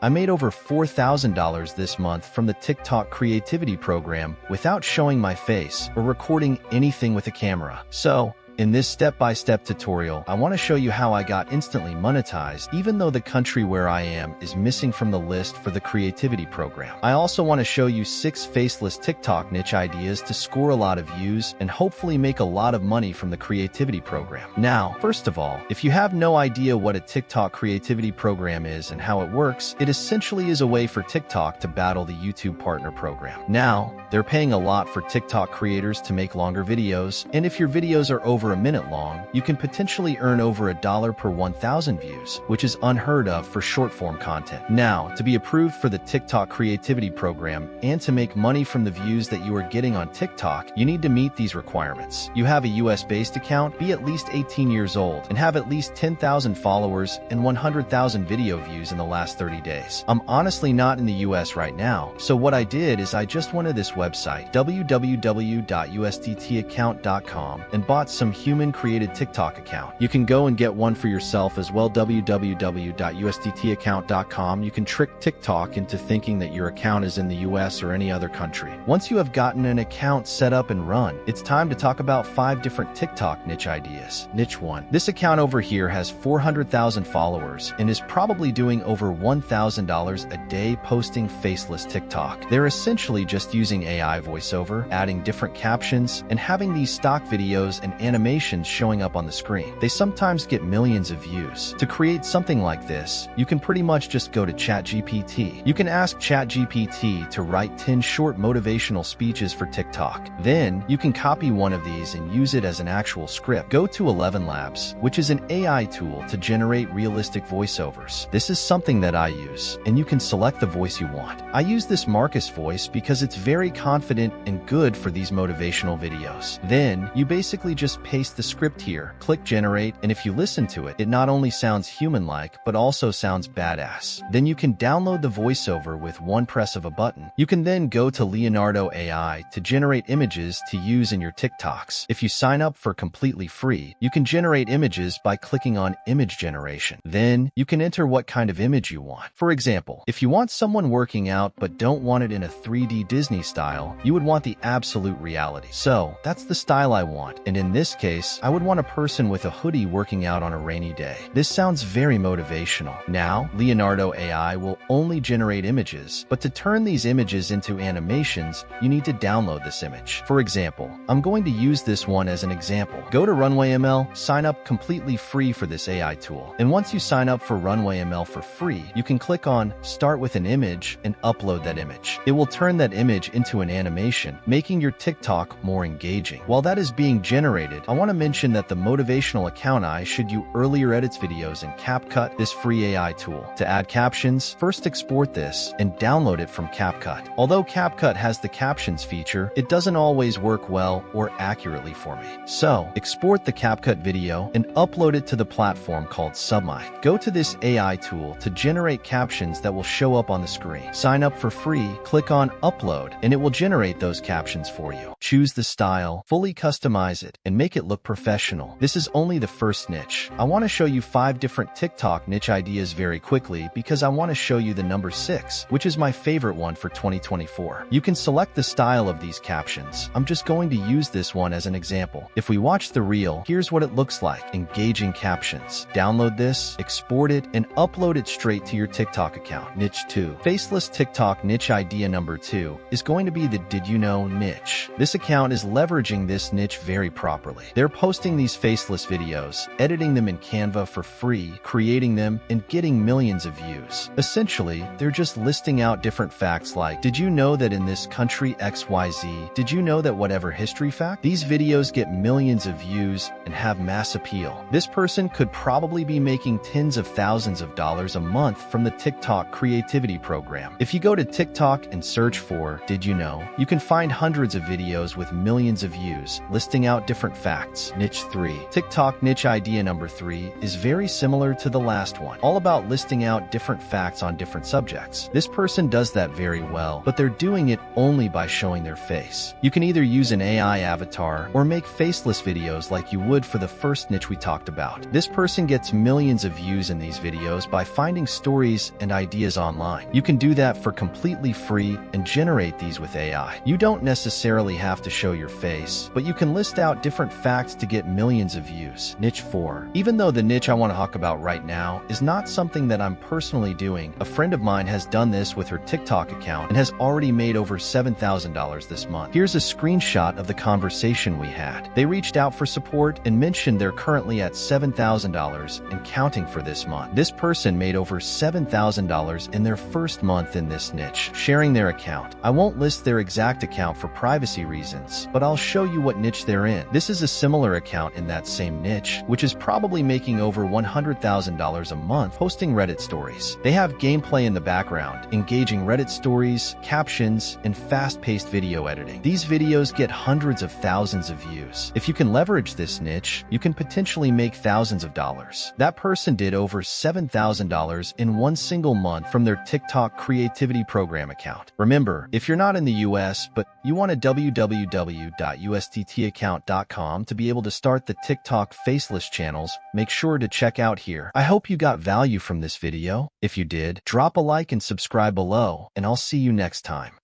I made over $4,000 this month from the TikTok creativity program without showing my face or recording anything with a camera. So, in this step-by-step tutorial, I want to show you how I got instantly monetized even though the country where I am is missing from the list for the creativity program. I also want to show you 6 faceless TikTok niche ideas to score a lot of views and hopefully make a lot of money from the creativity program. Now, first of all, if you have no idea what a TikTok creativity program is and how it works, it essentially is a way for TikTok to battle the YouTube partner program. Now, they're paying a lot for TikTok creators to make longer videos, and if your videos are over a minute long, you can potentially earn over $1 per 1,000 views, which is unheard of for short-form content. Now, to be approved for the TikTok creativity program and to make money from the views that you are getting on TikTok, you need to meet these requirements. You have a US-based account, be at least 18 years old, and have at least 10,000 followers and 100,000 video views in the last 30 days. I'm honestly not in the US right now, so what I did is I just went to this website, www.usttaccount.com, and bought some human-created TikTok account. You can go and get one for yourself as well, www.usttaccount.com. You can trick TikTok into thinking that your account is in the US or any other country. Once you have gotten an account set up and run, it's time to talk about 5 different TikTok niche ideas. Niche 1. This account over here has 400,000 followers and is probably doing over $1,000 a day posting faceless TikTok. They're essentially just using AI voiceover, adding different captions, and having these stock videos and animations showing up on the screen. They sometimes get millions of views. To create something like this, you can pretty much just go to ChatGPT. You can ask ChatGPT to write 10 short motivational speeches for TikTok. Then, you can copy one of these and use it as an actual script. Go to 11 Labs, which is an AI tool to generate realistic voiceovers. This is something that I use, and you can select the voice you want. I use this Marcus voice because it's very confident and good for these motivational videos. Then, you basically just paste the script here, click generate, and if you listen to it, it not only sounds human-like, but also sounds badass. Then you can download the voiceover with one press of a button. You can then go to Leonardo AI to generate images to use in your TikToks. If you sign up for completely free, you can generate images by clicking on image generation. Then you can enter what kind of image you want. For example, if you want someone working out but don't want it in a 3D Disney style, you would want the absolute reality. So that's the style I want, and in this case, I would want a person with a hoodie working out on a rainy day. This sounds very motivational. Now, Leonardo AI will only generate images, but to turn these images into animations, you need to download this image. For example, I'm going to use this one as an example. Go to Runway ML, sign up completely free for this AI tool. And once you sign up for Runway ML for free, you can click on Start with an image and upload that image. It will turn that image into an animation, making your TikTok more engaging. While that is being generated, I want to mention that the motivational account I showed you earlier edits videos in CapCut, this free AI tool. To add captions, first export this and download it from CapCut. Although CapCut has the captions feature, it doesn't always work well or accurately for me. So, export the CapCut video and upload it to the platform called Submic. Go to this AI tool to generate captions that will show up on the screen. Sign up for free, click on Upload, and it will generate those captions for you. Choose the style, fully customize it, and make it look professional. This is only the first niche. I want to show you 5 different TikTok niche ideas very quickly because I want to show you the number 6, which is my favorite one for 2024. You can select the style of these captions. I'm just going to use this one as an example. If we watch the reel, here's what it looks like. Engaging captions. Download this, export it, and upload it straight to your TikTok account. Niche 2. Faceless TikTok niche idea number 2 is going to be the Did You Know niche. This account is leveraging this niche very properly. They're posting these faceless videos, editing them in Canva for free, creating them, and getting millions of views. Essentially, they're just listing out different facts like, did you know that in this country XYZ? Did you know that whatever history fact? These videos get millions of views and have mass appeal. This person could probably be making tens of thousands of dollars a month from the TikTok creativity program. If you go to TikTok and search for Did You Know, you can find hundreds of videos with millions of views, listing out different facts facts. Niche 3. TikTok niche idea number 3 is very similar to the last one, all about listing out different facts on different subjects. This person does that very well, but they're doing it only by showing their face. You can either use an AI avatar or make faceless videos like you would for the first niche we talked about. This person gets millions of views in these videos by finding stories and ideas online. You can do that for completely free and generate these with AI. You don't necessarily have to show your face, but you can list out different facts to get millions of views. Niche 4. Even though the niche I want to talk about right now is not something that I'm personally doing, a friend of mine has done this with her TikTok account and has already made over $7,000 this month. Here's a screenshot of the conversation we had. They reached out for support and mentioned they're currently at $7,000 and counting for this month. This person made over $7,000 in their first month in this niche, sharing their account. I won't list their exact account for privacy reasons, but I'll show you what niche they're in. This is a similar account in that same niche, which is probably making over $100,000 a month posting Reddit stories. They have gameplay in the background, engaging Reddit stories, captions, and fast-paced video editing. These videos get hundreds of thousands of views. If you can leverage this niche, you can potentially make thousands of dollars. That person did over $7,000 in one single month from their TikTok Creativity Program account. Remember, if you're not in the US, but you want a www.usttaccount.com to be able to start the TikTok faceless channels, make sure to check out here. I hope you got value from this video. If you did, drop a like and subscribe below, and I'll see you next time.